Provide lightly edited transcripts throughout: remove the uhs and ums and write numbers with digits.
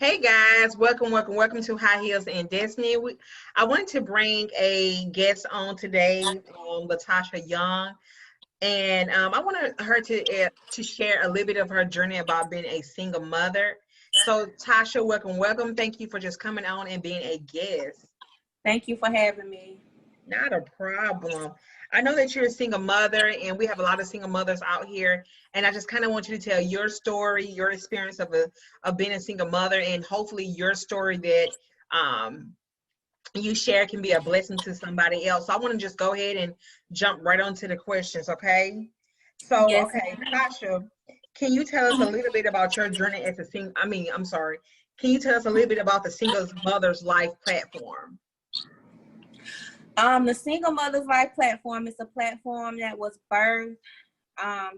Hey guys, welcome to High Heels and Destiny. I wanted to bring a guest on today, Latasha Young, and I wanted her to share a little bit of her journey about being a single mother. So, Tasha, welcome. Thank you for just coming on and being a guest. Thank you for having me. Not a problem. I know that you're a single mother, and we have a lot of single mothers out here. And I just kind of want you to tell your story, your experience of being a single mother, and hopefully your story that um, you share can be a blessing to somebody else. So I want to just go ahead and jump right onto the questions, okay? So, Yes, okay, Tasha, can you tell us a little bit about your journey as a single? I'm sorry. Can you tell us a little bit about the Single Mother's Life platform? the Single Mother's Life platform is a platform that was birthed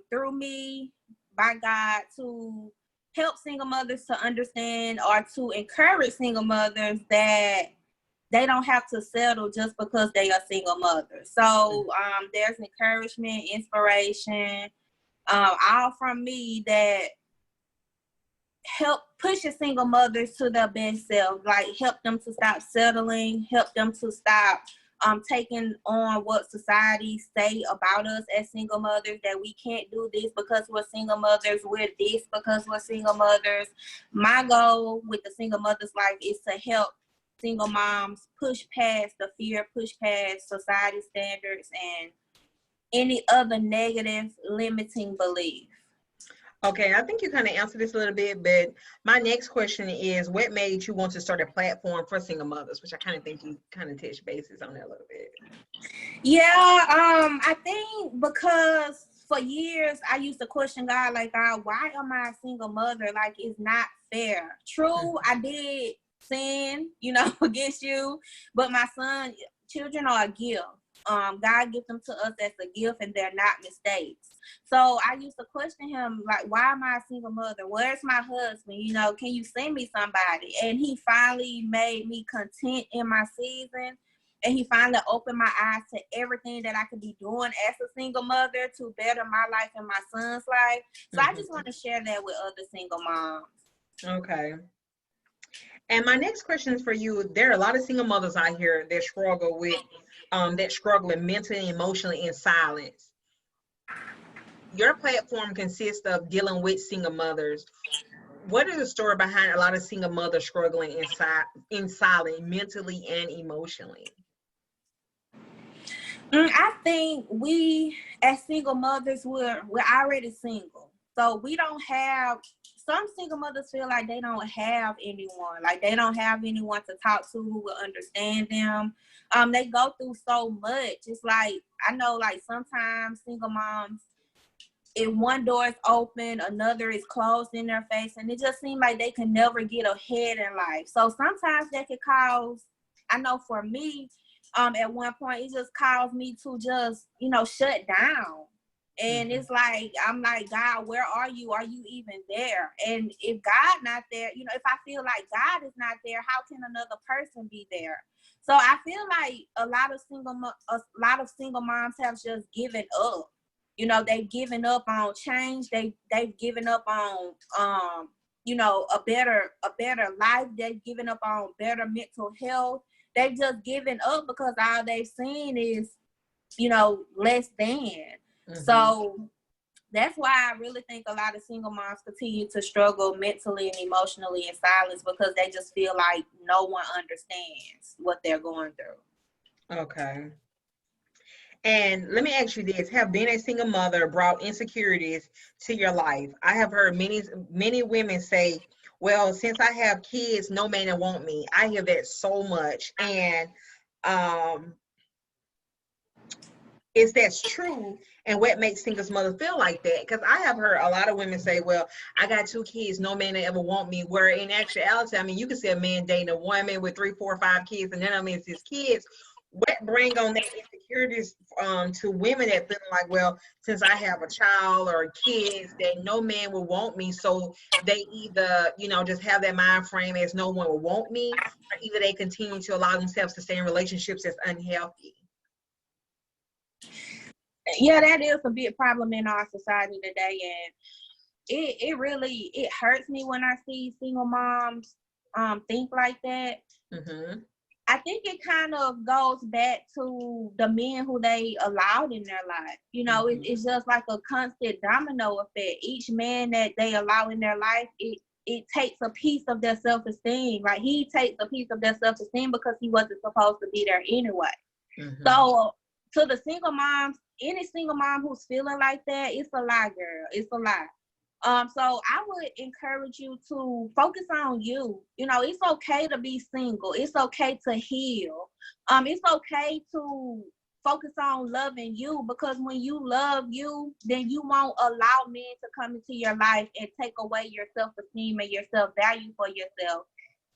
through me by God to help single mothers to understand or to encourage single mothers that they don't have to settle just because they are single mothers. So there's encouragement, inspiration, all from me that help push your single mothers to their best self, like help them to stop settling, help them to stop taking on what society say about us as single mothers, that we can't do this because we're single mothers, we're this because we're single mothers. My goal with the Single Mother's Life is to help single moms push past the fear, push past society standards and any other negative limiting belief. Okay, I think you kind of answered this a little bit, but my next question is, what made you want to start a platform for single mothers? Which I kind of think you kind of touched bases on that a little bit. Yeah, I think because for years I used to question God, like, God, why am I a single mother? Like, it's not fair. True, I did sin, against you, but my son, children are a gift. God gives them to us as a gift, and they're not mistakes. So I used to question him, like, why am I a single mother? Where's my husband? Can you send me somebody? And he finally made me content in my season. And he finally opened my eyes to everything that I could be doing as a single mother to better my life and my son's life. So I just want to share that with other single moms. Okay. And my next question is for you. There are a lot of single mothers out here that struggle with, that struggling mentally, emotionally in silence. Your platform consists of dealing with single mothers. What is the story behind a lot of single mothers struggling in silence, mentally and emotionally? I think we as single mothers, we're already single. So we don't have, some single mothers feel like they don't have anyone, like they don't have anyone to talk to who will understand them. They go through so much. It's like, I know, like, sometimes single moms, if one door is open, another is closed in their face, and it just seems like they can never get ahead in life. So sometimes that could cause, I know for me, at one point it just caused me to just, shut down. And it's like, I'm like, God, where are you? Are you even there? And if God not there, if I feel like God is not there, how can another person be there? So I feel like a lot of single moms have just given up. They've given up on change. They've given up on a better life. They've given up on better mental health. They've just given up because all they've seen is, less than. So that's why I really think a lot of single moms continue to struggle mentally and emotionally in silence, because they just feel like no one understands what they're going through. Okay. And let me ask you this: have being a single mother brought insecurities to your life? I have heard many women say, "Well, since I have kids, no man will want me." I hear that so much, and um, is that's true? And what makes single mothers feel like that? Because I have heard a lot of women say, "Well, I got 2 kids, no man will ever want me." Where in actuality, I mean, you can see a man dating a woman with 3, 4, 5 kids, and none of them is his kids. What bring on that insecurities to women that feeling like, well, since I have a child or kids, that no man will want me, so they either, just have that mind frame as no one will want me, or either they continue to allow themselves to stay in relationships that's unhealthy. Yeah, that is a big problem in our society today, and it really hurts me when I see single moms think like that. Mm-hmm. I think it kind of goes back to the men who they allowed in their life. You know, it's just like a constant domino effect. Each man that they allow in their life, it takes a piece of their self-esteem. Like, he takes a piece of their self-esteem because he wasn't supposed to be there anyway. Mm-hmm. So to the single moms, any single mom who's feeling like that, it's a lie, girl. It's a lie. So I would encourage you to focus on you. You know, it's okay to be single. It's okay to heal. It's okay to focus on loving you, because when you love you, then you won't allow men to come into your life and take away your self-esteem and your self-value for yourself,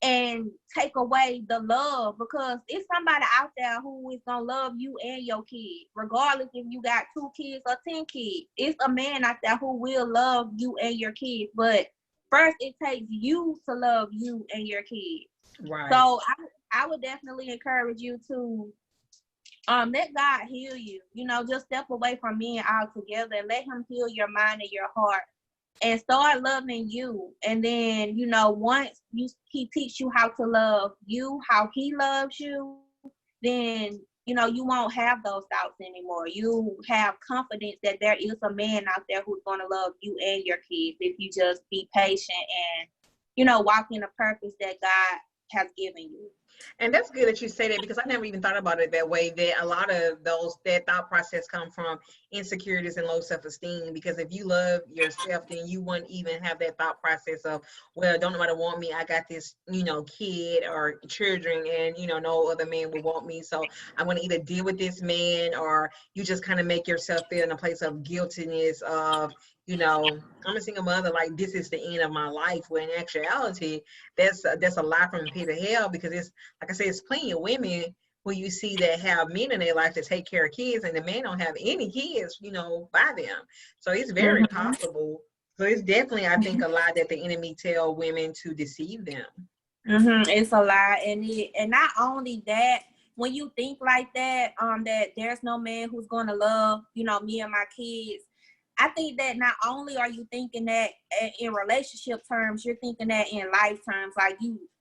and take away the love, because it's somebody out there who is gonna love you and your kid, regardless if you got 2 kids or 10 kids. It's a man out there who will love you and your kids, but first it takes you to love you and your kids. Right. So I would definitely encourage you to let God heal you. You know, just step away from men altogether and let him heal your mind and your heart, and start loving you. And then, you know, once he teach you how to love you, how he loves you, then, you know, you won't have those thoughts anymore. You have confidence that there is a man out there who's going to love you and your kids if you just be patient and, you know, walk in the purpose that God has given you. And that's good that you say that, because I never even thought about it that way, that a lot of that thought process come from insecurities and low self-esteem. Because if you love yourself, then you wouldn't even have that thought process of, well, don't nobody want me. I got this, kid or children, and, no other man will want me. So I'm going to either deal with this man, or you just kind of make yourself feel in a place of guiltiness of, I'm a single mother, like this is the end of my life. When in actuality, that's a lie from the pit of hell, because it's, like I said, it's plenty of women who you see that have men in their life to take care of kids, and the man don't have any kids, by them. So it's very possible. So it's definitely, I think, a lie that the enemy tell women to deceive them. It's a lie, and not only that, when you think like that, that there's no man who's gonna love, me and my kids. I think that not only are you thinking that in relationship terms, you're thinking that in life terms. Like,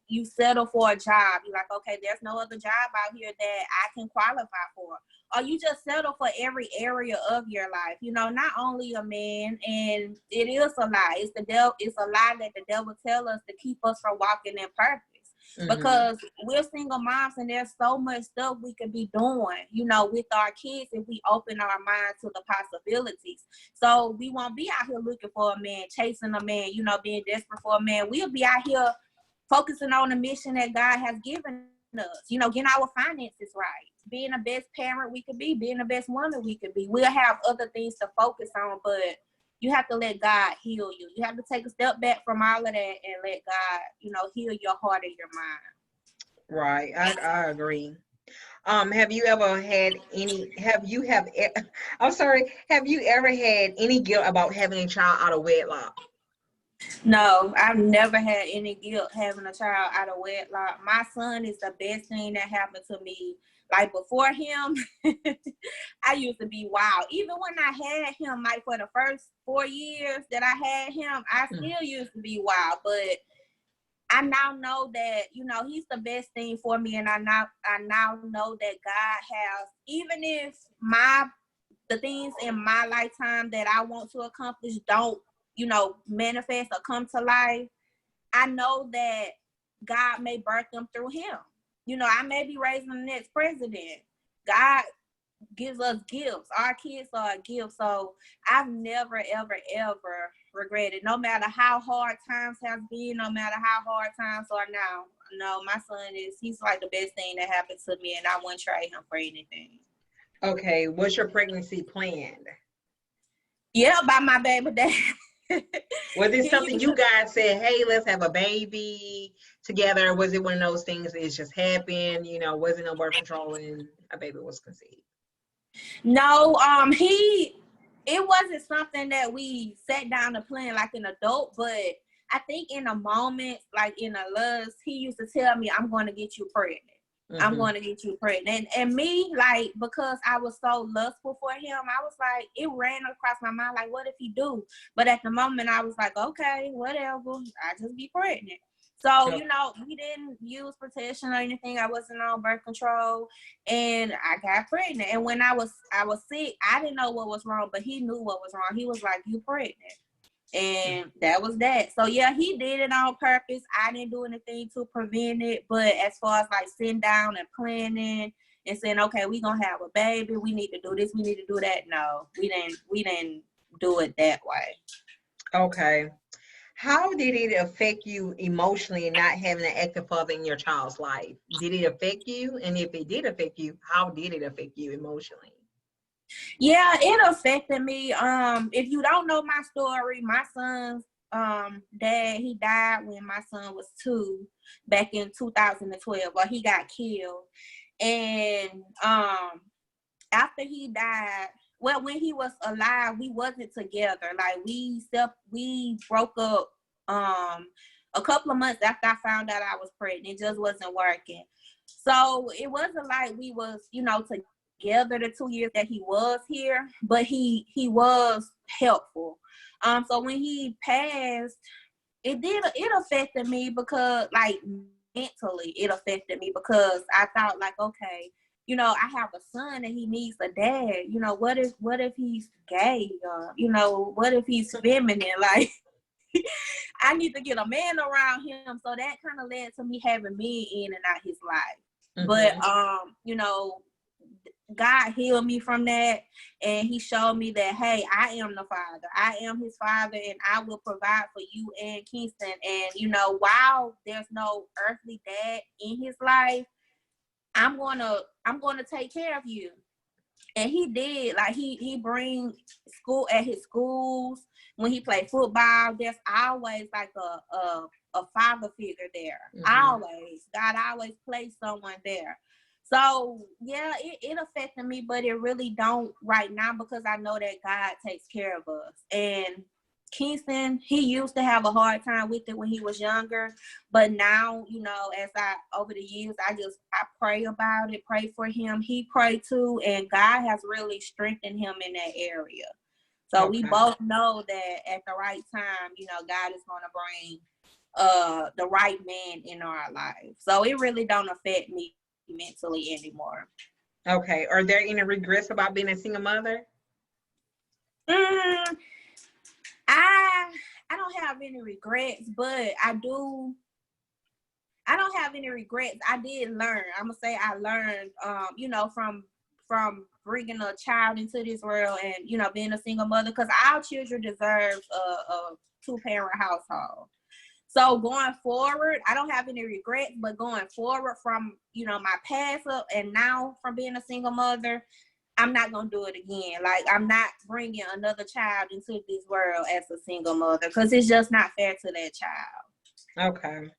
you settle for a job. You're like, okay, there's no other job out here that I can qualify for. Or you just settle for every area of your life. Not only a man, and it is a lie. It's the devil. It's a lie that the devil tell us to keep us from walking in purpose. Because we're single moms, and there's so much stuff we could be doing, with our kids, if we open our mind to the possibilities. So we won't be out here looking for a man, chasing a man, being desperate for a man. We'll be out here focusing on the mission that God has given us, getting our finances right, being the best parent we could be, being the best woman we could be. We'll have other things to focus on, but you have to let God heal you. You have to take a step back from all of that and let God, heal your heart and your mind. Right. I agree. Have you ever had have you ever had any guilt about having a child out of wedlock? No, I've never had any guilt having a child out of wedlock. My son is the best thing that happened to me. Like, before him, I used to be wild. Even when I had him, like, for the first 4 years that I had him, I still used to be wild. But I now know that, he's the best thing for me. And I now know that God has, even if the things in my lifetime that I want to accomplish don't, manifest or come to life, I know that God may birth them through him. I may be raising the next president. God gives us gifts. Our kids are a gift. So I've never, ever, ever regretted, no matter how hard times have been, no matter how hard times are now. No, my son he's like the best thing that happened to me, and I wouldn't trade him for anything. Okay, what's your pregnancy planned? Yeah, by my baby dad. Was it something you guys said, hey, let's have a baby together? Or was it one of those things that just happened? Wasn't no birth control and a baby was conceived? No, it wasn't something that we sat down to plan like an adult, but I think in a moment, like in a lust, he used to tell me, I'm going to get you pregnant. I'm going to get you pregnant. And me, like, because I was so lustful for him, I was like, it ran across my mind, like, what if he do? But at the moment, I was like, okay, whatever. I just be pregnant. So, you know, we didn't use protection or anything. I wasn't on birth control, and I got pregnant. And when I was sick, I didn't know what was wrong, but he knew what was wrong. He was like, "You pregnant." And that was that. So yeah, he did it on purpose. I didn't do anything to prevent it. But as far as like sitting down and planning and saying, okay, we gonna have a baby, we need to do this, we need to do that. No, we didn't do it that way. Okay. How did it affect you emotionally not having an active father in your child's life? Did it affect you? And if it did affect you, how did it affect you emotionally? Yeah, it affected me. If you don't know my story, my son's dad, he died when my son was 2 back in 2012, or he got killed. And after he died, well, when he was alive, we wasn't together. Like we broke up a couple of months after I found out I was pregnant. It just wasn't working. So it wasn't like we was, you know, together the 2 years that he was here, but he was helpful. So when he passed, it affected me because, like, mentally it affected me because I thought, like, okay, you know, I have a son and he needs a dad. You know, what if he's gay, or, you know, what if he's feminine? Like, I need to get a man around him. So that kind of led to me having men in and out his life. But you know, God healed me from that, and he showed me that, hey, I am the father. I am his father, and I will provide for you and Kingston. And, you know, while there's no earthly dad in his life, I'm gonna take care of you. And he did. Like, he bring school at his schools. When he played football, there's always like a father figure there. Always. God always placed someone there. So yeah, it affected me, but it really don't right now because I know that God takes care of us. And Kingston, he used to have a hard time with it when he was younger, but now, you know, as I over the years, I pray about it, pray for him. He prayed too, and God has really strengthened him in that area. So we both know that at the right time, you know, God is going to bring the right man in our life. So it really don't affect me mentally anymore. Okay. Are there any regrets about being a single mother? I don't have any regrets, but I don't have any regrets. I did learn. I'm gonna say I learned, you know, from bringing a child into this world and, you know, being a single mother, because our children deserve a 2-parent household. So going forward, I don't have any regrets, but going forward from, you know, my past and now from being a single mother, I'm not going to do it again. Like, I'm not bringing another child into this world as a single mother because it's just not fair to that child. Okay.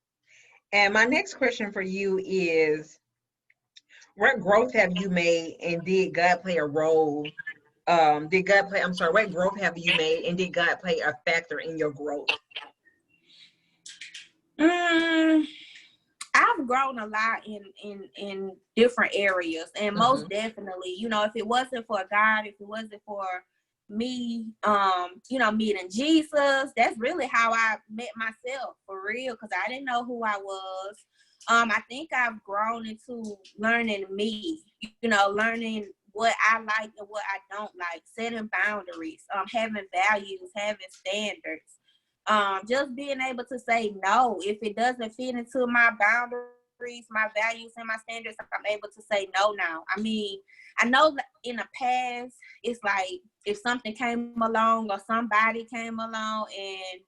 And my next question for you is, what growth have you made, and did God play a role? What growth have you made, and did God play a factor in your growth? I've grown a lot in different areas, and most definitely, you know, if it wasn't for God, if it wasn't for me, you know, meeting Jesus, that's really how I met myself for real, because I didn't know who I was. I think I've grown into learning me, you know, learning what I like and what I don't like, setting boundaries, having values, having standards. Just being able to say no if it doesn't fit into my boundaries, my values, and my standards. I'm able to say no now. I mean, I know that in the past, it's like if something came along or somebody came along and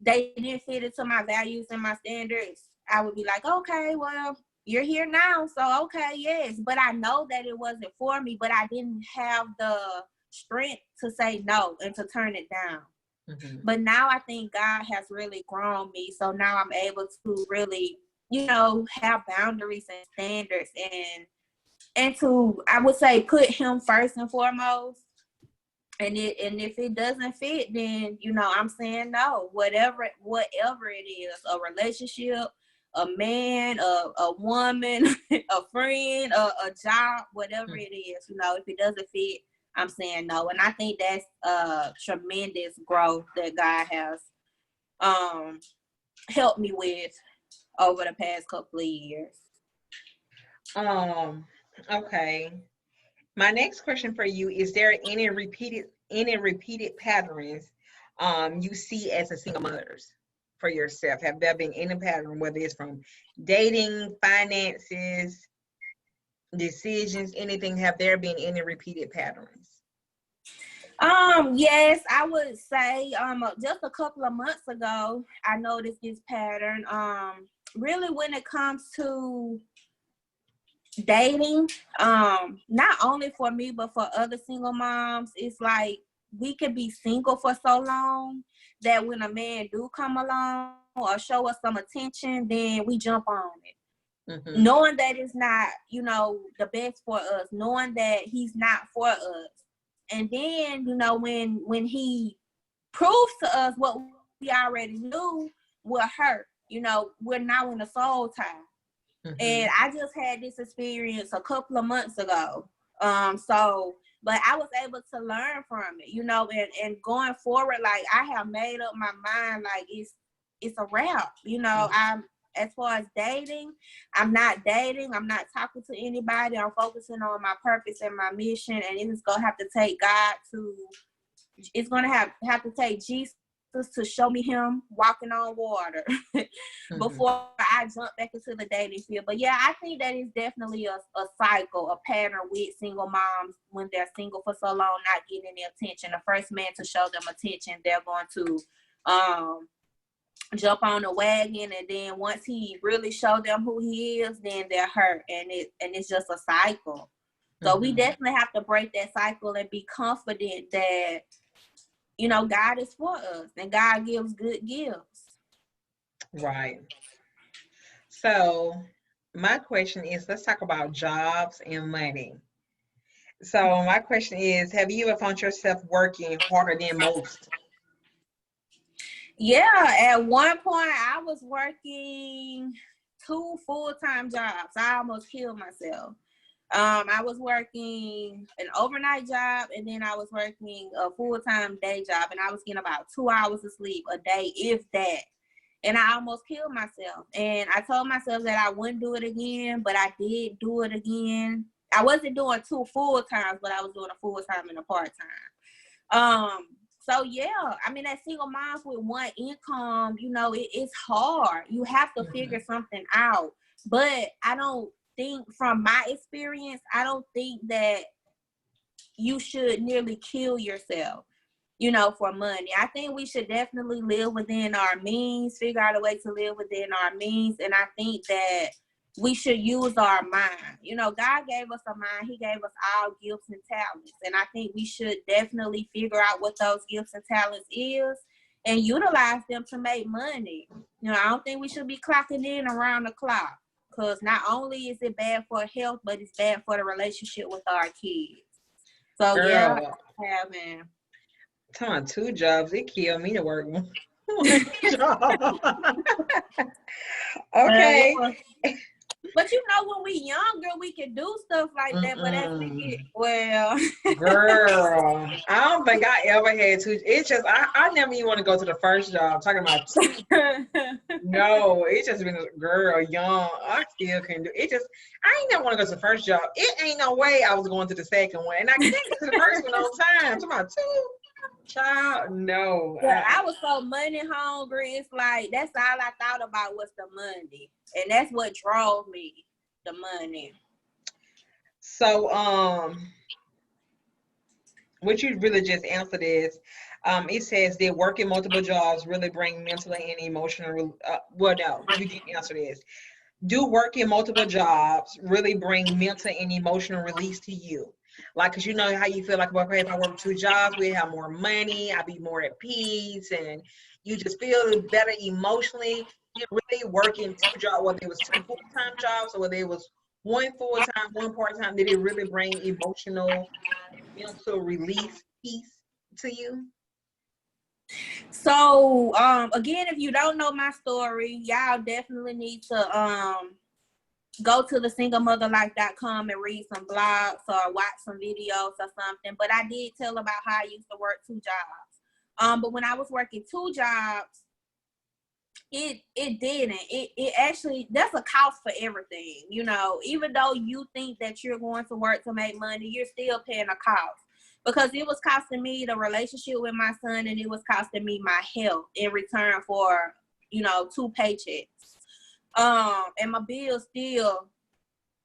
they didn't fit into my values and my standards, I would be like, okay, well, you're here now, so okay, yes. But I know that it wasn't for me, but I didn't have the strength to say no and to turn it down. But now I think God has really grown me. So now I'm able to really, you know, have boundaries and standards and to, I would say, put him first and foremost. And if it doesn't fit, then, you know, I'm saying no. Whatever it is, a relationship, a man, a woman, a friend, a job, whatever it is, you know, if it doesn't fit, I'm saying no. And I think that's tremendous growth that God has helped me with. over the past couple of years. Okay. My next question for you, is there any repeated patterns you see as a single mothers for yourself? Have there been any pattern, whether it's from dating, finances, decisions, anything? Have there been any repeated patterns? Yes, I would say just a couple of months ago, I noticed this pattern. Really when it comes to dating, not only for me but for other single moms, it's like we can be single for so long that when a man do come along or show us some attention, then we jump on it. Mm-hmm. Knowing that it's not, the best for us, knowing that he's not for us. And then, when he proves to us what we already knew will hurt. We're now in a soul tie. Mm-hmm. And I just had this experience a couple of months ago. But I was able to learn from it, and going forward, like I have made up my mind, like it's a wrap. I'm, as far as dating, I'm not dating. I'm not talking to anybody. I'm focusing on my purpose and my mission, and it's gonna have to take God to. It's gonna have to take Jesus to show me him walking on water before I jump back into the dating field. But yeah, I think that is definitely a cycle, a pattern with single moms when they're single for so long, not getting any attention. The first man to show them attention, they're going to jump on the wagon, and then once he really show them who he is, then they're hurt, and it's just a cycle. So we definitely have to break that cycle and be confident that God is for us and God gives good gifts. Right. So my question is, let's talk about jobs and money. So my question is, have you ever found yourself working harder than most? Yeah, at one point I was working 2 full-time jobs. I almost killed myself. I was working an overnight job, and then I was working a full-time day job, and I was getting about 2 hours of sleep a day, if that. And I almost killed myself. And I told myself that I wouldn't do it again, but I did do it again. I wasn't doing 2 full-times, but I was doing a full-time and a part-time. So yeah, I mean, as single moms with one income, it's hard. You have to figure something out. But I don't think, from my experience, I don't think that you should nearly kill yourself, for money. I think we should definitely live within our means, figure out a way to live within our means. And I think that we should use our mind. God gave us a mind. He gave us all gifts and talents. And I think we should definitely figure out what those gifts and talents is and utilize them to make money. I don't think we should be clocking in around the clock, because not only is it bad for health, but it's bad for the relationship with our kids. So yeah, having Talking about 2 jobs, it killed me to work one job. Okay. But when we younger, we can do stuff like that. But as we get, well, girl, I don't think I ever had 2. It's just I never even want to go to the first job. Talking about 2. No, it's just been a girl young. I still can do it. Just I ain't never want to go to the first job. It ain't no way I was going to the second one, and I can't get to the first one on time. Talking about 2. Child, no. I was so money hungry. It's like that's all I thought about was the money, and that's what drove me, the money. So, what you really just answered is, it says, did working multiple jobs really bring mental and emotional? Well, no, you didn't answer this. Do working multiple jobs really bring mental and emotional release to you? Like, because you know how you feel like, well, okay, if I work 2 jobs, we have more money, I'll be more at peace, and you just feel better emotionally. You're really working 2 jobs, whether it was 2 full-time jobs or whether it was 1 full-time, 1 part-time, did it really bring emotional, mental release, peace to you? So, again, if you don't know my story, y'all definitely need to go to the singlemotherlife.com and read some blogs or watch some videos or something. But I did tell about how I used to work 2 jobs. But when I was working 2 jobs, It didn't. It actually, there's a cost for everything, you know. Even though you think that you're going to work to make money, you're still paying a cost. Because it was costing me the relationship with my son, and it was costing me my health in return for, you know, 2 paychecks. And my bills still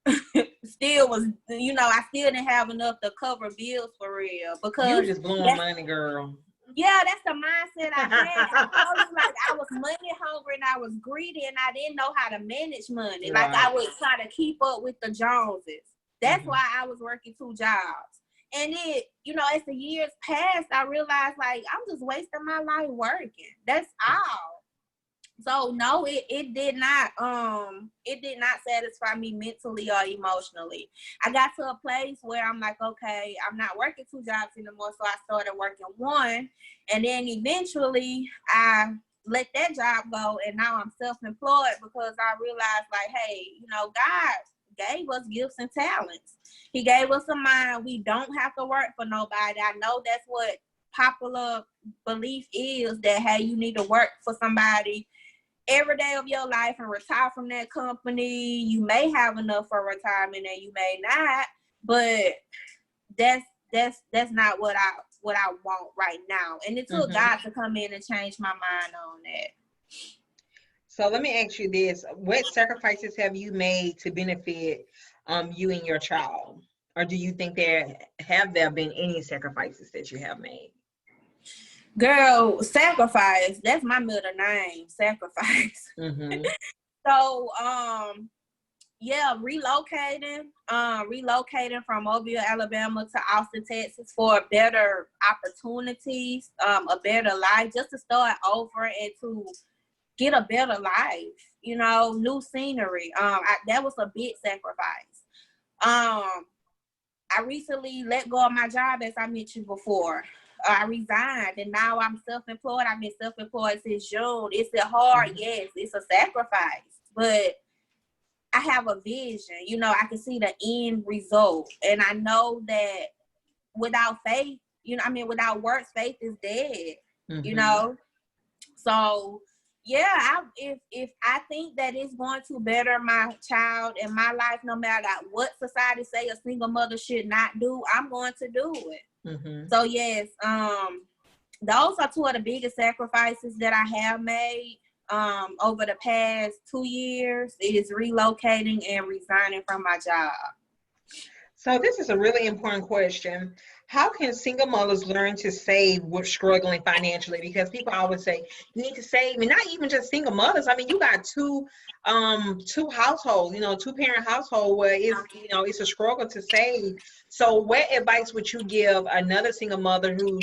was, you know, I still didn't have enough to cover bills for real. You were Because just blowing money, girl. yeah, that's the mindset I had. I told you, like, I was money hungry and I was greedy and I didn't know how to manage money. Like, I would try to keep up with the Joneses. That's why I was working 2 jobs. And it, you know, as the years passed, I realized, like, I'm just wasting my life working. That's all. So no, it did not satisfy me mentally or emotionally. I got to a place where I'm like, okay, I'm not working 2 jobs anymore, so I started working 1, and then eventually I let that job go, and now I'm self-employed because I realized, like, hey, you know, God gave us gifts and talents. He gave us a mind. We don't have to work for nobody. I know that's what popular belief is, that hey, you need to work for somebody every day of your life and retire from that company. You may have enough for retirement and you may not, but that's not what I want right now. And it took God to come in and change my mind on that. So let me ask you this: what sacrifices have you made to benefit you and your child, or do you think there been any sacrifices that you have made? Girl, sacrifice. That's my middle name, sacrifice. So, yeah, relocating from Mobile, Alabama to Austin, Texas for better opportunities, a better life, just to start over and to get a better life, you know, new scenery. That was a big sacrifice. I recently let go of my job, as I mentioned before. I resigned, and now I'm self-employed. I've been self-employed since June. It's a hard, yes, it's a sacrifice, but I have a vision. You know, I can see the end result, and I know that without faith, you know, I mean, without works, faith is dead. You know, so yeah, if I think that it's going to better my child and my life, no matter what society say a single mother should not do, I'm going to do it. So yes, those are 2 of the biggest sacrifices that I have made over the past 2 years. It is relocating and resigning from my job. So this is a really important question. How can single mothers learn to save with struggling financially? Because people always say you need to save, and not even just single mothers. I mean, you got two households, you know, 2-parent household where it's, you know, it's a struggle to save. So what advice would you give another single mother who,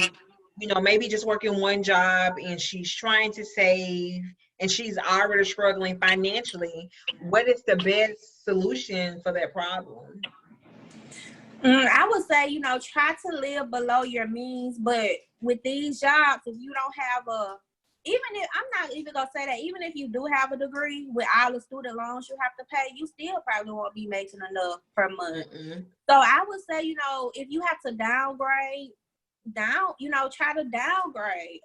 you know, maybe just working 1 job and she's trying to save and she's already struggling financially? What is the best solution for that problem? I would say, you know, try to live below your means, but with these jobs, if you don't have I'm not even gonna say that, even if you do have a degree, with all the student loans you have to pay, you still probably won't be making enough per month. So I would say, you know, if you have to downgrade, try to downgrade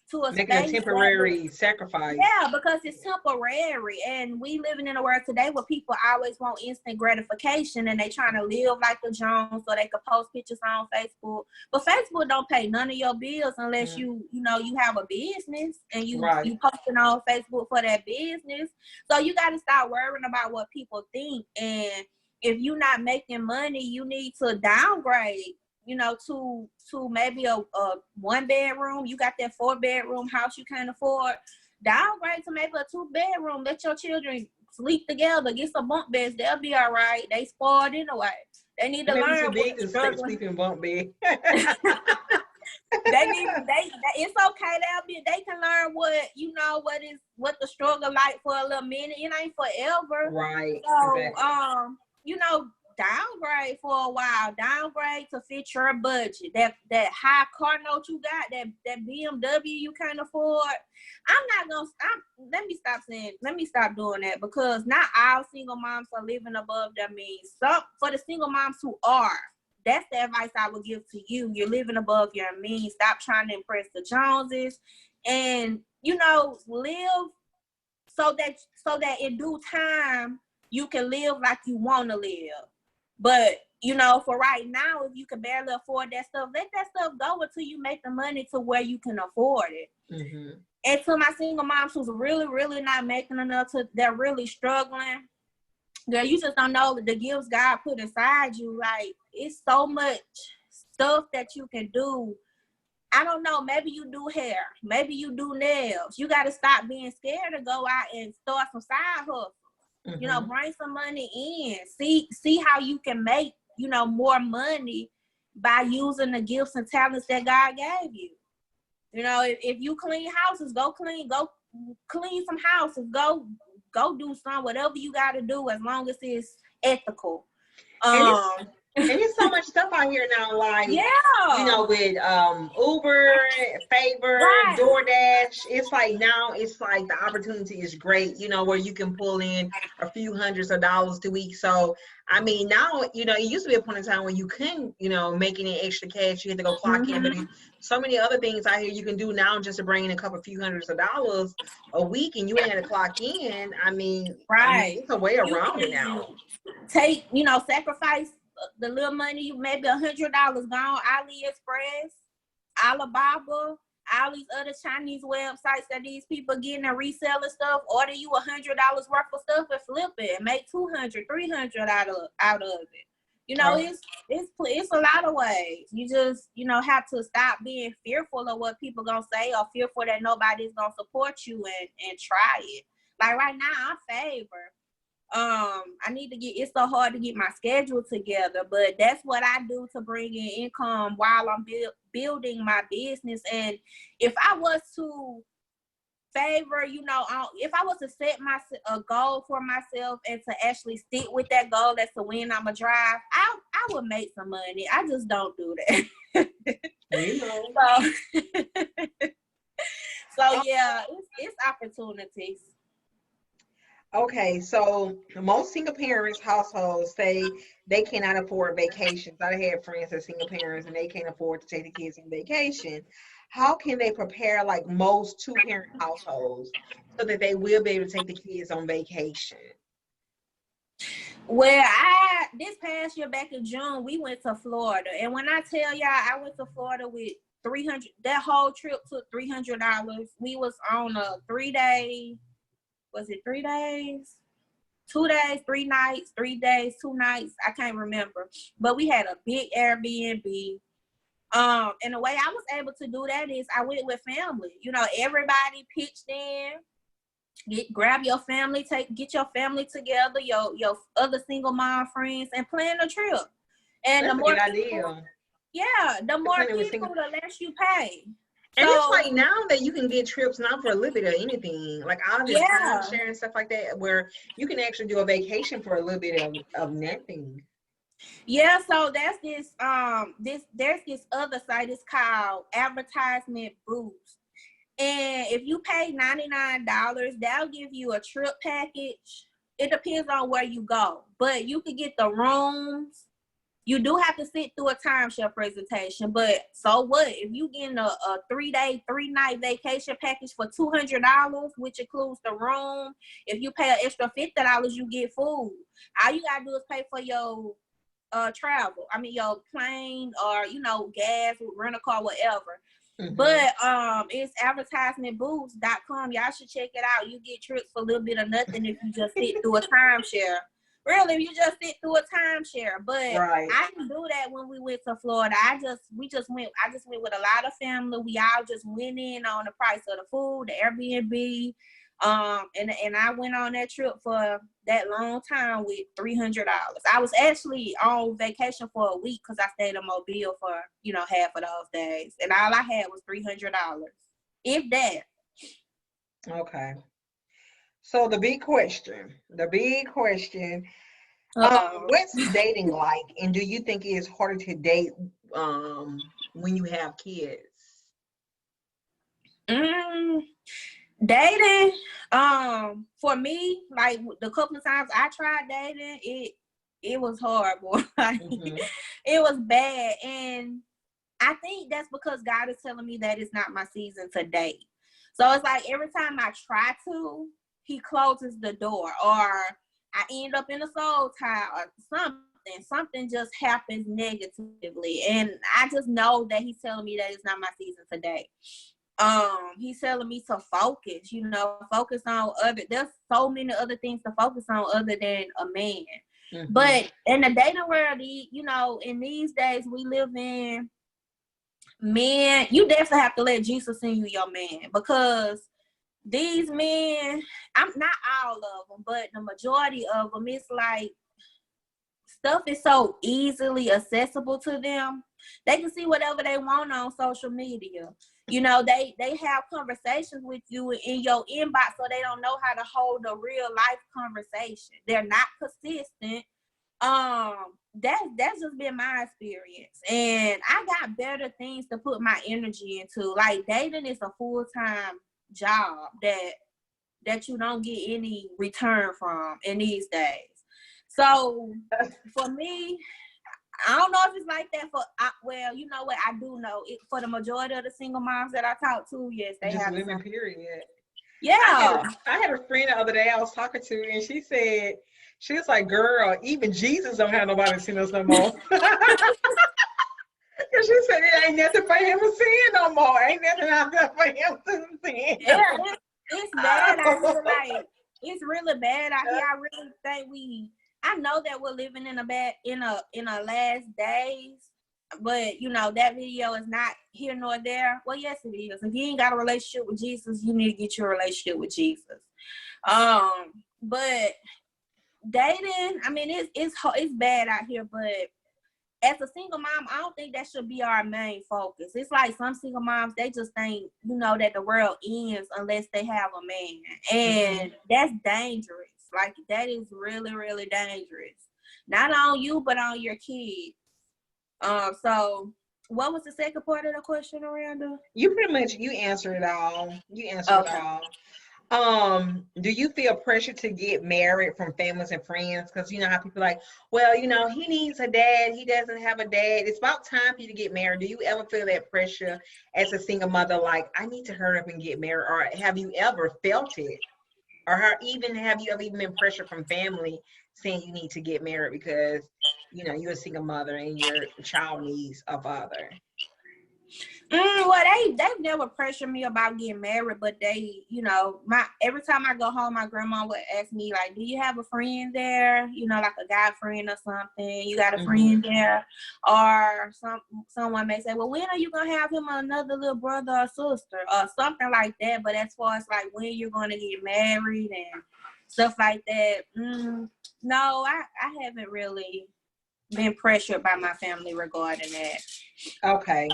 to a Making a temporary sacrifice. Yeah, because it's temporary, and we living in a world today where people always want instant gratification, and they trying to live like the Jones so they can post pictures on Facebook. But Facebook don't pay none of your bills unless you have a business and you posting on Facebook for that business. So you got to start worrying about what people think, and if you're not making money, you need to downgrade, you know, to maybe a 1-bedroom. You got that 4-bedroom house you can't afford. Downgrade to maybe a 2-bedroom. Let your children sleep together. Get some bunk beds. They'll be all right. They spoiled anyway. They need to learn. Too big to sleep in bunk bed. It's okay. They can learn what the struggle like for a little minute. It ain't forever. Right. So exactly. Downgrade for a while. Downgrade to fit your budget. That high car note you got, that BMW you can't afford. I'm not gonna stop. Let me stop doing that, because not all single moms are living above their means. So for the single moms who are, that's the advice I would give to you. You're living above your means. Stop trying to impress the Joneses, and live that in due time you can live like you want to live. But you know, for right now, if you can barely afford that stuff, let that stuff go until you make the money to where you can afford it. Mm-hmm. And to my single moms who's really, really not making enough, they're really struggling. Girl, you just don't know the gifts God put inside you. Like, it's so much stuff that you can do. I don't know. Maybe you do hair. Maybe you do nails. You got to stop being scared to go out and start some side hustles. Mm-hmm. You know, bring some money in. See how you can make, you know, more money by using the gifts and talents that God gave you. You know, if you clean houses, go clean some houses. Go do some, whatever you got to do, as long as it's ethical. And it's so much stuff out here now, like, yeah, you know, with Uber, Favor, right. DoorDash. It's like now it's like the opportunity is great, you know, where you can pull in a few hundreds of dollars a week. So, I mean, now, you know, it used to be a point in time when you couldn't, you know, make any extra cash. You had to go clock in. But there's so many other things out here you can do now just to bring in a few hundreds of dollars a week, and you ain't had to clock in. I mean, it's a way around it now. Sacrifice the little money, maybe $100 gone, AliExpress, Alibaba, all these other Chinese websites that these people getting and reselling stuff. Order you $100 worth of stuff and flip it and make $200, $300 out of it. You know, it's a lot of ways. You just, you know, have to stop being fearful of what people gonna say or fearful that nobody's gonna support you and try it. Like right now, I'm Favor. It's so hard to get my schedule together, but that's what I do to bring in income while I'm building my business. And if I was to Favor, you know, if I was to set a goal for myself and to actually stick with that goal, that's to win, I'm a drive, I would make some money. I just don't do that. You know. So yeah, it's opportunities. Okay, so most single parents households say they cannot afford vacations. I had friends that are single parents and they can't afford to take the kids on vacation. How can they prepare, like most two-parent households, so that they will be able to take the kids on vacation? Well, this past year back in June, we went to Florida. And when I tell y'all, I went to Florida with $300. That whole trip took $300. We was on a 3-day. Was it 3 days? 2 days, 3 nights, 3 days, 2 nights. I can't remember. But we had a big Airbnb. And the way I was able to do that is I went with family. You know, everybody pitched in. Grab your family, get your family together, your other single mom friends, and plan a trip. And That's a good idea. Yeah, the more people, the less you pay. And it's like now that you can get trips now for a little bit of anything, like all this time sharing stuff like that, where you can actually do a vacation for a little bit of nothing. Yeah, so there's this other site. It's called Advertisement Boost. And if you pay $99, they'll give you a trip package. It depends on where you go, but you could get the rooms. You do have to sit through a timeshare presentation, but so what? If you getting a 3-day, 3-night vacation package for $200, which includes the room, if you pay an extra $50, you get food. All you gotta do is pay for your travel. I mean, your plane or, you know, gas, rent a car, whatever. Mm-hmm. But it's advertisementboost.com. Y'all should check it out. You get trips for a little bit of nothing if you just sit through a timeshare. Really, if you just sit through a timeshare. But I didn't do that when we went to Florida. I just went with a lot of family. We all just went in on the price of the food, the Airbnb. And I went on that trip for that long time with $300. I was actually on vacation for a week because I stayed in Mobile for, you know, half of those days. And all I had was $300. If that. Okay. So the big question, what's dating like? And do you think it is harder to date when you have kids? Dating, for me, like the couple of times I tried dating, it was horrible. It was bad. And I think that's because God is telling me that it's not my season to date. So it's like every time I try to, he closes the door, or I end up in a soul tie, or something just happens negatively. And I just know that he's telling me that it's not my season today. He's telling me to focus, focus on there's so many other things to focus on other than a man. Mm-hmm. But in the dating world, in these days we live in, men, you definitely have to let Jesus send you your man, because these men, I'm not all of them, but the majority of them, it's like stuff is so easily accessible to them. They can see whatever they want on social media. They have conversations with you in your inbox, so they don't know how to hold a real life conversation. They're not consistent. That's just been my experience, and I got better things to put my energy into. Like, dating is a full-time job that you don't get any return from in these days. So for me, I don't know if it's like that well, you know what, I do know it for the majority of the single moms that I talk to. Yes, they just have women, period. Yeah. I had a friend the other day I was talking to, and she was like, girl, even Jesus don't have nobody to send us no more. Because she said it ain't nothing for him to sin no more. Ain't nothing out there for him to sin. Yeah, it's bad out here. Like, it's really bad out here. I really think I know that we're living in a last days, but that video is not here nor there. Well, yes, it is. If you ain't got a relationship with Jesus, you need to get your relationship with Jesus. But dating, I mean, it's bad out here, but as a single mom, I don't think that should be our main focus. It's like some single moms, they just think, that the world ends unless they have a man. And that's dangerous. Like, that is really, really dangerous. Not on you, but on your kids. So what was the second part of the question, Miranda? You pretty much, you answered it all. It all. Do you feel pressure to get married from families and friends? Because you know how people are like, well, he needs a dad, he doesn't have a dad. It's about time for you to get married. Do you ever feel that pressure as a single mother, like, I need to hurry up and get married? Or have you ever felt it? Or have you ever even been pressured from family saying you need to get married because you're a single mother and your child needs a father? Well, they've never pressured me about getting married, but they, every time I go home, my grandma would ask me, like, do you have a friend there? Like a guy friend or something. You got a friend there? Or someone may say, well, when are you going to have him another little brother or sister or something like that? But as far as like when you're going to get married and stuff like that, no, I haven't really been pressured by my family regarding that. Okay.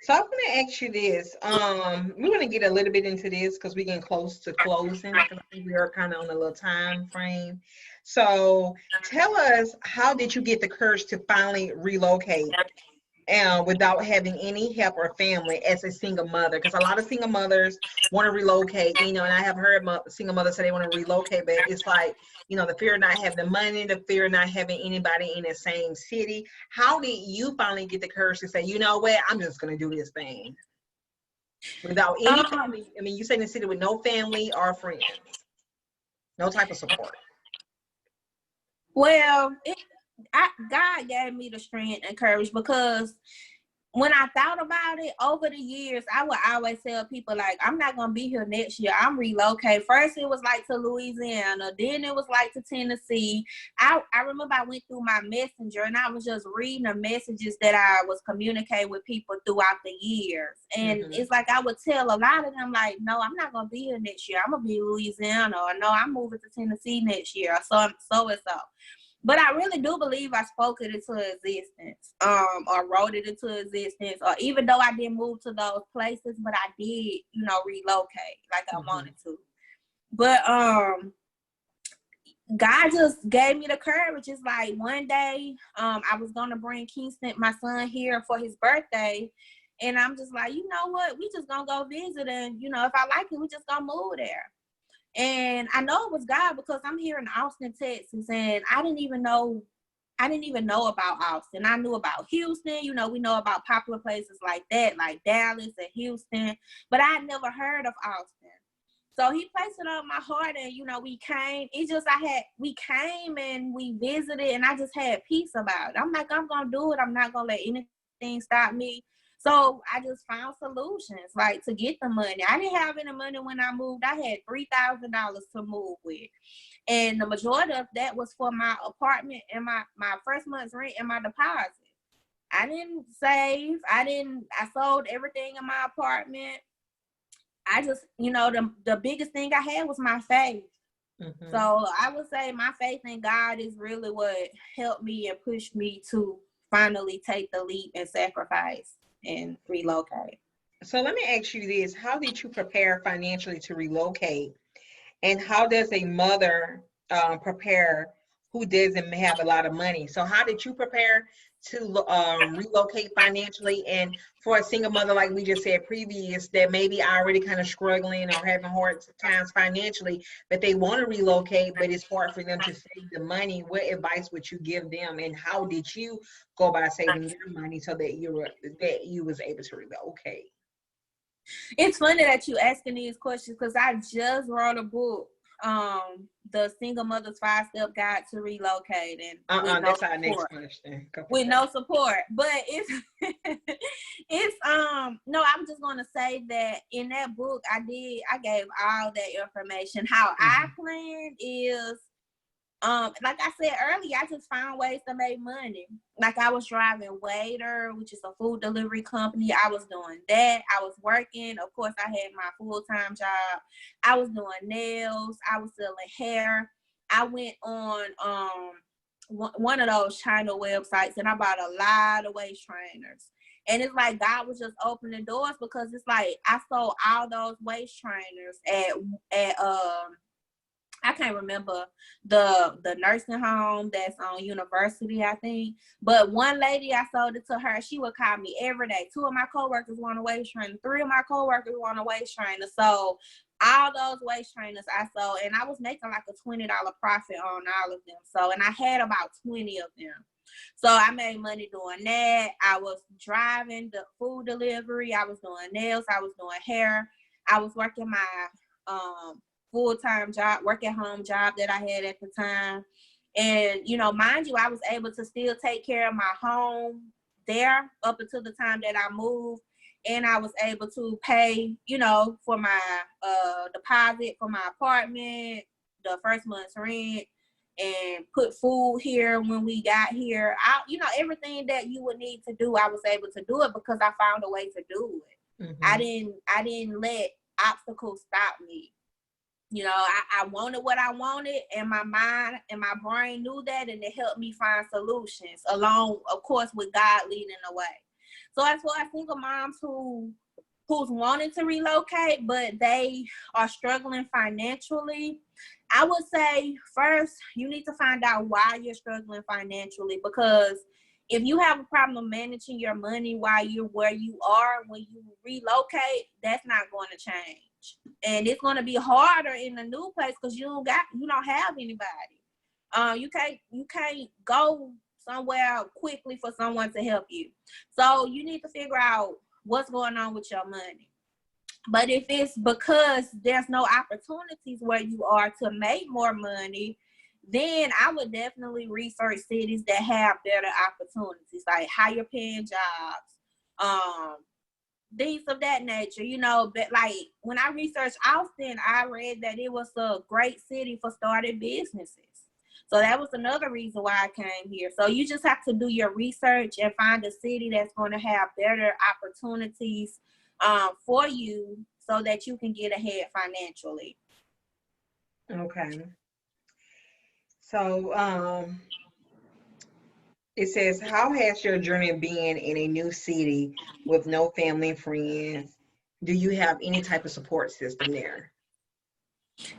So I'm going to ask you this. We're going to get a little bit into this because we're getting close to closing, because I think we are kind of on a little time frame. So tell us, how did you get the courage to finally relocate without having any help or family as a single mother? Because a lot of single mothers want to relocate, and I have heard single mothers say they want to relocate, but it's like, the fear of not having the money, the fear of not having anybody in the same city. How did you finally get the courage to say, you know what, I'm just going to do this thing without any family? I mean, you say in the city with no family or friends, no type of support. Well, God gave me the strength and courage, because when I thought about it over the years, I would always tell people, like, I'm not going to be here next year. I'm relocating. First, it was like to Louisiana. Then it was like to Tennessee. I remember I went through my messenger and I was just reading the messages that I was communicating with people throughout the years. And it's like I would tell a lot of them, like, no, I'm not going to be here next year. I'm going to be in Louisiana. Or no, I'm moving to Tennessee next year. So and so. But I really do believe I spoke it into existence, or wrote it into existence, or even though I didn't move to those places, but I did, relocate like I wanted to. But God just gave me the courage. It's like one day, I was gonna bring Kingston, my son, here for his birthday, and I'm just like, you know what, we just gonna go visit, and if I like it, we just gonna move there. And I know it was God, because I'm here in Austin, Texas, and I didn't even know about Austin. I knew about Houston. We know about popular places like that, like Dallas and Houston, but I had never heard of Austin. So he placed it on my heart, and you know, we came. It's just we came and we visited, and I just had peace about it. I'm like, I'm gonna do it. I'm not gonna let anything stop me. So I just found solutions, like to get the money. I didn't have any money when I moved. I had $3,000 to move with, and the majority of that was for my apartment and my first month's rent and my deposit. I didn't save. I sold everything in my apartment. I just, you know, the biggest thing I had was my faith. Mm-hmm. So I would say my faith in God is really what helped me and pushed me to finally take the leap and sacrifice and relocate. So let me ask you this. How did you prepare financially to relocate? And how does a mother prepare who doesn't have a lot of money? So how did you prepare to relocate financially? And for a single mother, like we just said previous, that maybe already kind of struggling or having hard times financially, but they want to relocate, but it's hard for them to save the money. What advice would you give them? And how did you go about saving your money so that you was able to relocate? It's funny that you asking these questions because I just wrote a book, the Single Mother's 5-Step Guide to Relocate, and with no That's our next support. question. With no support, but it's it's no, I'm just gonna say that in that book I gave all that information. How I planned is like I said earlier, I just found ways to make money. Like I was driving Waiter, which is a food delivery company. I was doing that. I was working. Of course, I had my full-time job. I was doing nails. I was selling hair. I went on one of those China websites and I bought a lot of waist trainers. And it's like God was just opening doors because it's like I sold all those waist trainers at I can't remember the nursing home that's on University, I think. But one lady, I sold it to her. She would call me every day. 2 of my coworkers want a waist trainer. 3 of my coworkers want a waist trainer. So all those waist trainers I sold, and I was making like a $20 profit on all of them. So, and I had about 20 of them. So I made money doing that. I was driving the food delivery. I was doing nails. I was doing hair. I was working my full-time job, work at home job that I had at the time. And, you know, mind you, I was able to still take care of my home there up until the time that I moved. And I was able to pay, you know, for my deposit for my apartment, the first month's rent, and put food here when we got here. You know, everything that you would need to do, I was able to do it because I found a way to do it. Mm-hmm. I didn't let obstacles stop me. You know, I wanted what I wanted, and my mind and my brain knew that, and it helped me find solutions along, of course, with God leading the way. So as far as single moms who's wanting to relocate, but they are struggling financially, I would say first you need to find out why you're struggling financially, because if you have a problem managing your money while you're where you are, when you relocate, that's not going to change. And it's going to be harder in the new place because you don't have anybody. You can't go somewhere quickly for someone to help you. So you need to figure out what's going on with your money. But if it's because there's no opportunities where you are to make more money, then I would definitely research cities that have better opportunities, like higher paying jobs, things of that nature, you know. But like when I researched Austin, I read that it was a great city for starting businesses. So that was another reason why I came here. So you just have to do your research and find a city that's going to have better opportunities for you so that you can get ahead financially. Okay. So it says, how has your journey been in a new city with no family and friends? Do you have any type of support system there?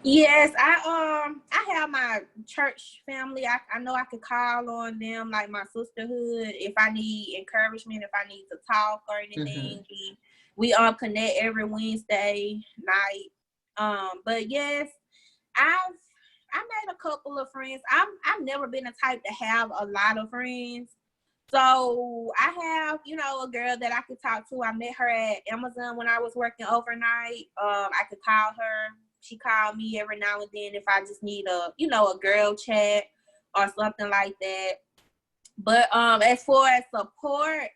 Yes, I have my church family. I know I could call on them, like my sisterhood, if I need encouragement, if I need to talk or Mm-hmm. anything. We connect every Wednesday night. But yes, I've I made a couple of friends. I've never been the type to have a lot of friends. So I have, you know, a girl that I could talk to. I met her at Amazon when I was working overnight. I could call her She called me every now and then if I just need a girl chat or something like that. But as far as support,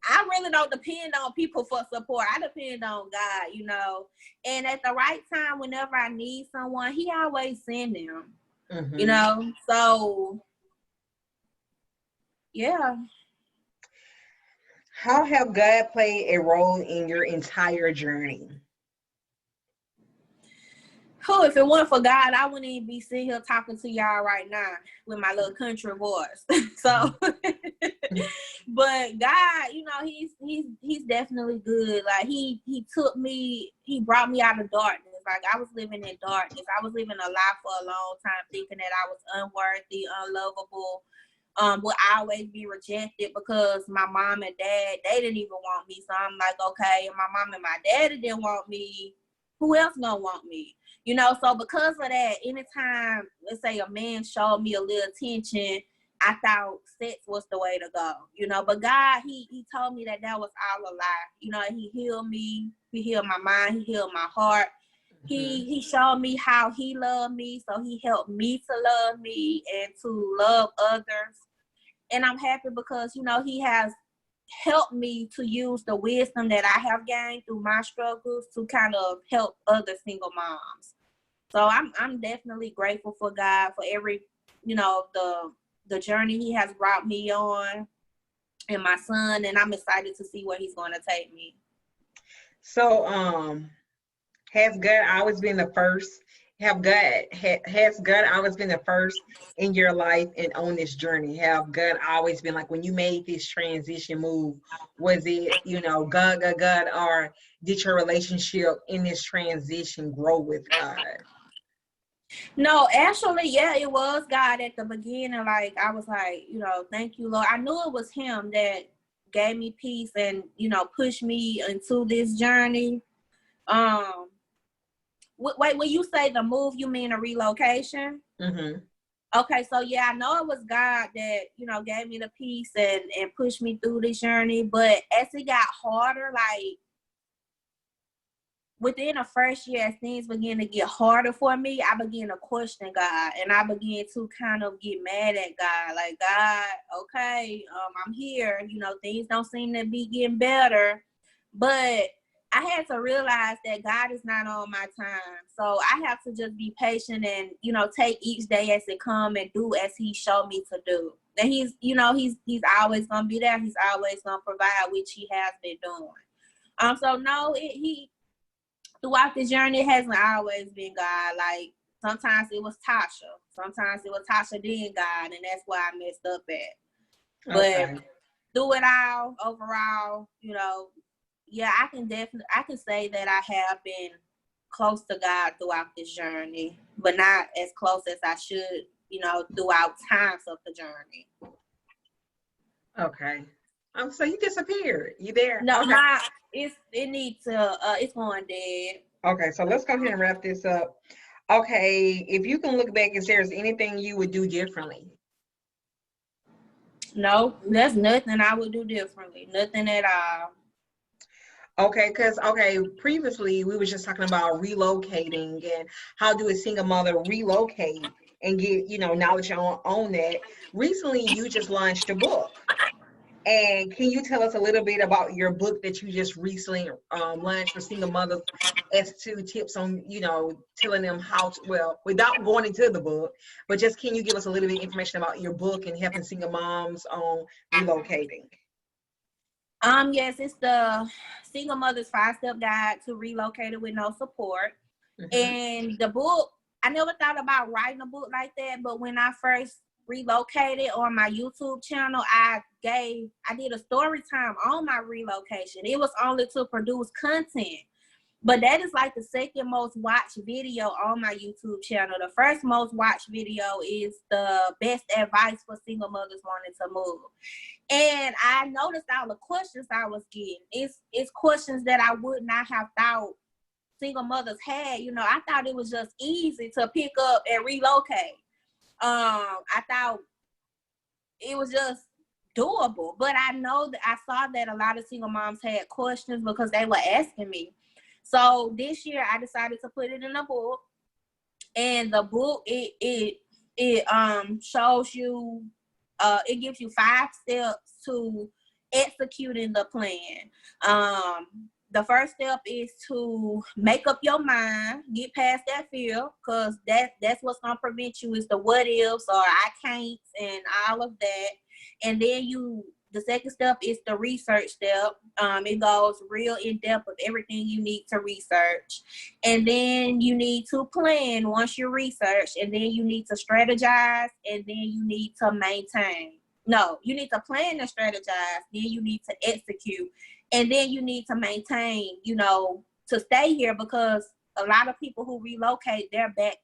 I really don't depend on people for support. I depend on God. And at the right time, whenever I need someone, He always send them. Mm-hmm. So yeah. How have God played a role in your entire journey? If it weren't for God, I wouldn't even be sitting here talking to y'all right now with my little country voice. So, but God, he's definitely good. Like he took me, he brought me out of darkness. Like I was living in darkness. I was living a lie for a long time, thinking that I was unworthy, unlovable. Would always be rejected because my mom and dad, they didn't even want me. So I'm like, okay, if my mom and my daddy didn't want me, who else gonna want me? So because of that, anytime, let's say a man showed me a little attention, I thought sex was the way to go, but God, he told me that was all a lie. He healed me, he healed my mind, he healed my heart. He showed me how he loved me, so he helped me to love me and to love others. And I'm happy because, he has helped me to use the wisdom that I have gained through my struggles to kind of help other single moms. So I'm definitely grateful for God for every, the journey he has brought me on and my son, and I'm excited to see where he's going to take me. So, has God always been the first? Has God always been the first in your life and on this journey? Have God always been like when you made this transition move? Was it God, or did your relationship in this transition grow with God? No, actually, yeah, it was God at the beginning. Like I was like, thank you, Lord. I knew it was Him that gave me peace and pushed me into this journey. Wait, when you say the move, you mean a relocation? Mm-hmm. Okay, so yeah, I know it was God that gave me the peace and pushed me through this journey. But as it got harder, like within the first year, as things began to get harder for me, I began to question God, and I began to kind of get mad at God. Like, God, okay, I'm here. Things don't seem to be getting better, but I had to realize that God is not on my time. So I have to just be patient and, take each day as it come and do as He showed me to do. And he's always going to be there. He's always going to provide, which He has been doing. So no, throughout the journey, it hasn't always been God. Like sometimes it was Tasha. Sometimes it was Tasha then God, and that's why I messed up at. Okay. But through it all, overall, yeah, I can say that I have been close to God throughout this journey, but not as close as I should, throughout times of the journey. Okay. So you disappeared. You there? No, Okay. it's going dead. Okay, so let's go ahead and wrap this up. Okay, if you can look back, is there anything you would do differently? No, there's nothing I would do differently. Nothing at all. Okay, because previously we were just talking about relocating and how do a single mother relocate and get knowledge on that. Recently, you just launched a book. And can you tell us a little bit about your book that you just recently launched for single mothers as to tips on, telling them how to, well, without going into the book, but just can you give us a little bit of information about your book and helping single moms on relocating? Yes, it's the Single Mother's 5-Step Guide to Relocating with No Support. Mm-hmm. And the book, I never thought about writing a book like that, but when I first relocated on my YouTube channel, I did a story time on my relocation. It was only to produce content, but that is like the second most watched video on my YouTube channel. The first most watched video is the best advice for single mothers wanting to move. And I noticed all the questions I was getting. It's questions that I would not have thought single mothers had. I thought it was just easy to pick up and relocate. I thought it was just doable, but I know that I saw that a lot of single moms had questions because they were asking me. So this year I decided to put it in a book, and the book it shows you, it gives you 5 steps to executing the plan. The first step is to make up your mind, get past that fear, because that's what's gonna prevent you, is the what ifs or I can't and all of that. And then the second step is the research step. It goes real in depth of everything you need to research. And then you need to plan once you research, and then you need to strategize, and then you need to maintain. No, you need to plan and strategize, then you need to execute, and then you need to maintain, to stay here, because a lot of people who relocate, they're back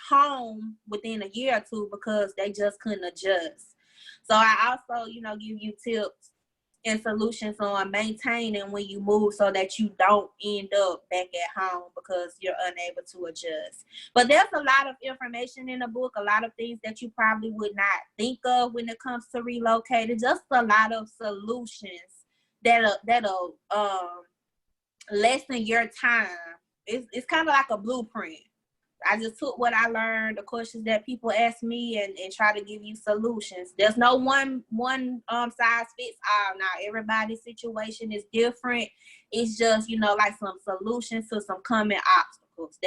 home within a year or two because they just couldn't adjust. So I also, give you tips and solutions on maintaining when you move, so that you don't end up back at home because you're unable to adjust. But there's a lot of information in the book, a lot of things that you probably would not think of when it comes to relocating, just a lot of solutions that'll lessen your time. It's kind of like a blueprint. I just took what I learned, the questions that people ask me, and try to give you solutions. There's no one size fits all. Now everybody's situation is different. It's just, like some solutions to some common obstacles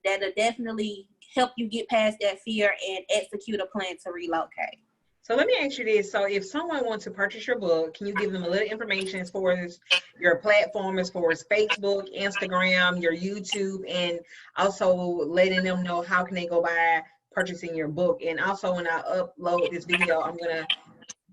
that'll definitely help you get past that fear and execute a plan to relocate. So let me ask you this. So if someone wants to purchase your book, can you give them a little information as far as your platform, as far as Facebook, Instagram, your YouTube, and also letting them know how can they go by purchasing your book? And also when I upload this video, I'm going to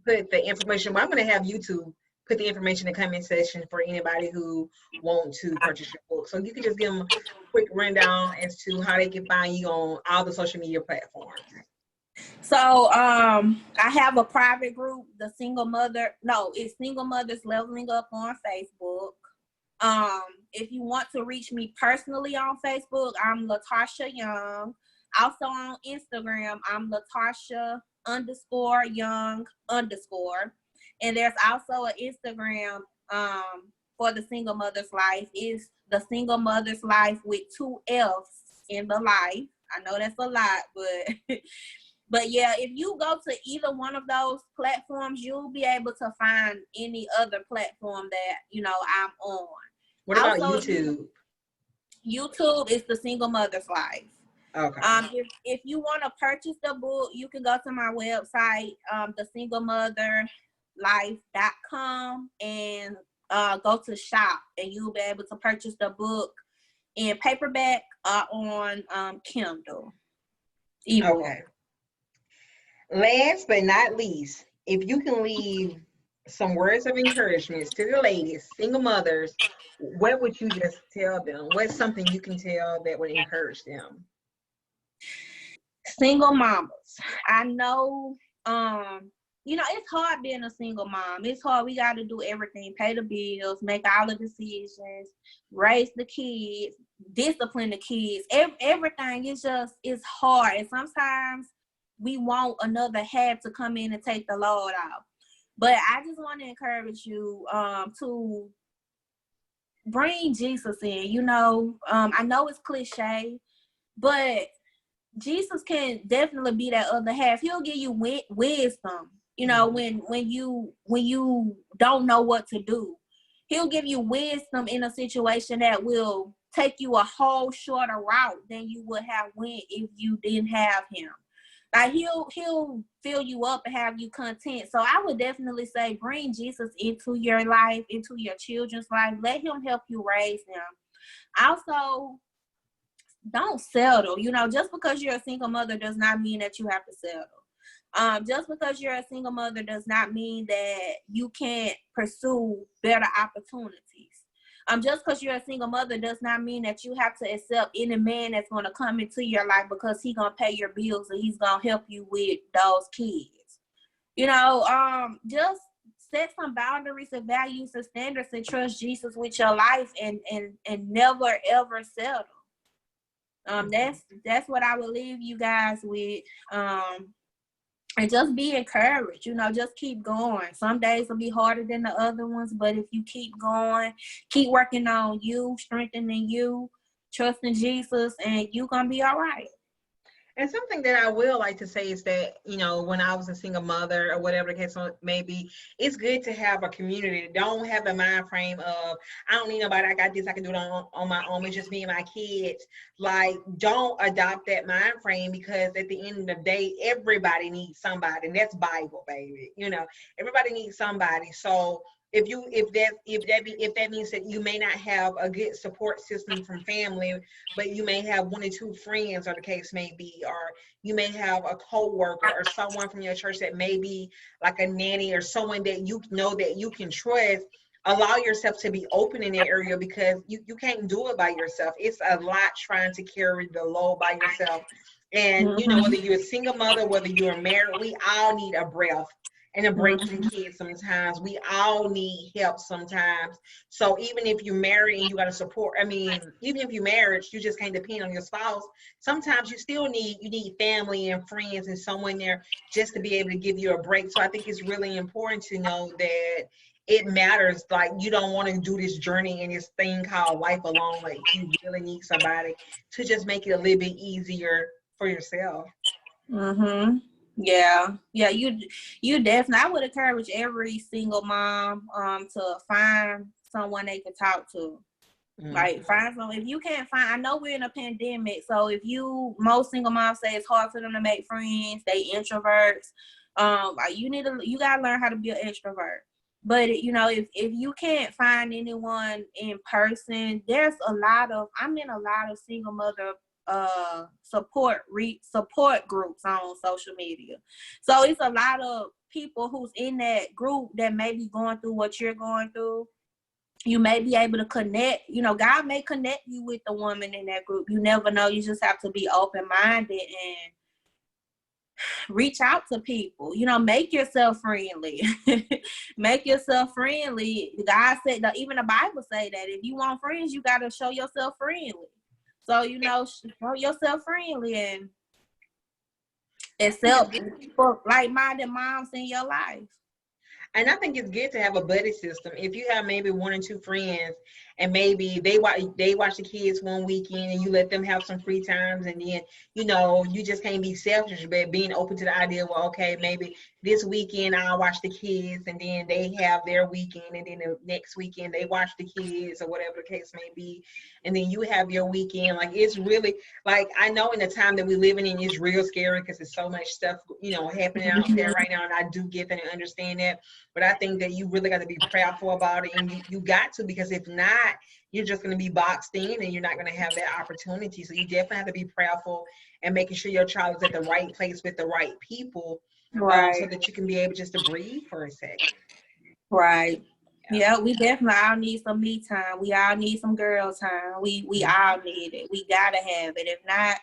put the information, I'm going to have YouTube put the information in the comment section for anybody who want to purchase your book. So you can just give them a quick rundown as to how they can find you on all the social media platforms. So I have a private group, it's Single Mothers Leveling Up on Facebook. If you want to reach me personally on Facebook, I'm Latasha Young. Also on Instagram, I'm Latasha_Young_. And there's also an Instagram for the Single Mother's Life. Is the Single Mother's Life with 2 F's in the life. I know that's a lot, but but yeah, if you go to either one of those platforms, you'll be able to find any other platform that, I'm on. What about also, YouTube? YouTube is the Single Mother's Life. Okay. If you want to purchase the book, you can go to my website, thesinglemotherlife.com, and go to shop, and you'll be able to purchase the book in paperback on Kindle. Ebook. Okay. Last but not least, if you can leave some words of encouragement to the ladies, single mothers, what would you just tell them? What's something you can tell that would encourage them? Single mamas, I know, it's hard being a single mom. It's hard. We got to do everything, pay the bills, make all the decisions, raise the kids, discipline the kids. Everything is it's hard. And sometimes we want another half to come in and take the load off. But I just want to encourage you to bring Jesus in. I know it's cliche, but Jesus can definitely be that other half. He'll give you wisdom, when you don't know what to do. He'll give you wisdom in a situation that will take you a whole shorter route than you would have went if you didn't have him. Like he'll fill you up and have you content. So I would definitely say bring Jesus into your life, into your children's life. Let him help you raise them. Also, don't settle. Just because you're a single mother does not mean that you have to settle. Just because you're a single mother does not mean that you can't pursue better opportunities. Just because you're a single mother does not mean that you have to accept any man that's going to come into your life because he's going to pay your bills and he's going to help you with those kids. Just set some boundaries and values and standards and trust Jesus with your life and never, ever settle. That's what I will leave you guys with. And just be encouraged, just keep going. Some days will be harder than the other ones, but if you keep going, keep working on you, strengthening you, trusting Jesus, and you're going to be all right. And something that I will like to say is that, when I was a single mother or whatever the case may be, it's good to have a community. Don't have the mind frame of, I don't need nobody, I got this, I can do it on my own, it's just me and my kids. Like, don't adopt that mind frame, because at the end of the day, everybody needs somebody, and that's Bible, baby. Everybody needs somebody. So if that means that you may not have a good support system from family, but you may have one or two friends, or the case may be, or you may have a co-worker or someone from your church that may be like a nanny, or someone that you know that you can trust. Allow yourself to be open in that area, because you can't do it by yourself. It's a lot trying to carry the load by yourself. And whether you're a single mother, whether you're married, we all need a breath and a break from kids sometimes. We all need help sometimes. So even if you're married and you got to support, even if you're married, you just can't depend on your spouse. Sometimes you still need family and friends and someone there just to be able to give you a break. So I think it's really important to know that it matters. Like, you don't want to do this journey and this thing called life alone. Like, you really need somebody to just make it a little bit easier for yourself. Yeah, you definitely. I would encourage every single mom to find someone they can talk to. Like, find someone. If you can't find, I know we're in a pandemic, so most single moms say it's hard for them to make friends. They introverts. You gotta learn how to be an extrovert. But if you can't find anyone in person, I'm in a lot of single mother support groups on social media. So it's a lot of people who's in that group that may be going through what you're going through. You may be able to connect. God may connect you with the woman in that group. You never know. You just have to be open-minded and reach out to people. Make yourself friendly. Make yourself friendly. God said, even the Bible say that if you want friends, you got to show yourself friendly. So, show yourself friendly and accept people, like-minded moms in your life. And I think it's good to have a buddy system. If you have maybe one or two friends, and maybe they watch the kids one weekend, and you let them have some free times, and then you just can't be selfish, but being open to the idea, well, okay, maybe this weekend I'll watch the kids, and then they have their weekend, and then the next weekend they watch the kids, or whatever the case may be, and then you have your weekend. Like, it's really, like, I know in the time that we're living in, it's real scary because there's so much stuff happening out there right now, and I do get that and understand that. But I think that you really got to be prayerful about it, and you got to, because if not, you're just going to be boxed in, and you're not going to have that opportunity. So you definitely have to be prayerful and making sure your child is at the right place with the right people, right? So that you can be able just to breathe for a second. Right. Yeah, we definitely all need some me time. We all need some girl time. We all need it. We gotta have it. If not,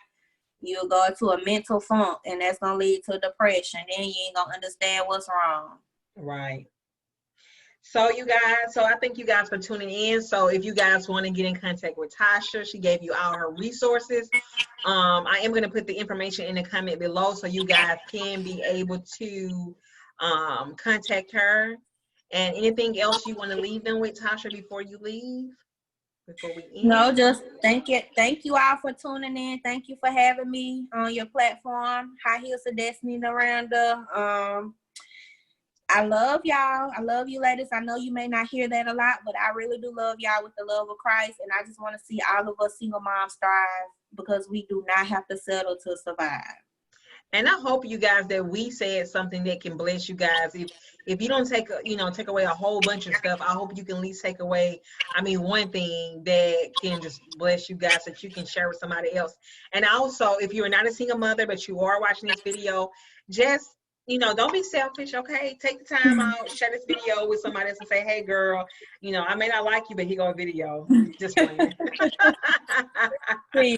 you'll go into a mental funk, and that's gonna lead to depression. Then you ain't gonna understand what's wrong. Right. So you guys, I thank you guys for tuning in. So if you guys want to get in contact with Tasha, she gave you all her resources. I am going to put the information in the comment below, so you guys can be able to contact her. And anything else you want to leave them with, Tasha, before you leave? Before we end? No, just thank you all for tuning in. Thank you for having me on your platform, High Heels of Destiny, Miranda. I love y'all. I love you, ladies. I know you may not hear that a lot, but I really do love y'all with the love of Christ. And I just want to see all of us single moms thrive, because we do not have to settle to survive. And I hope you guys that we said something that can bless you guys. If you don't take away a whole bunch of stuff, I hope you can at least take away, one thing that can just bless you guys, that you can share with somebody else. And also, if you're not a single mother, but you are watching this video, just don't be selfish, okay? Take the time out, share this video with somebody else and say, hey, girl, I may not like you, but here go a video. Just playing.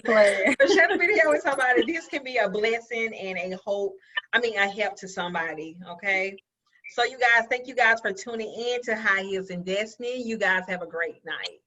So share the video with somebody. This can be a blessing and a help to somebody, okay? So you guys, thank you guys for tuning in to High Heels and Destiny. You guys have a great night.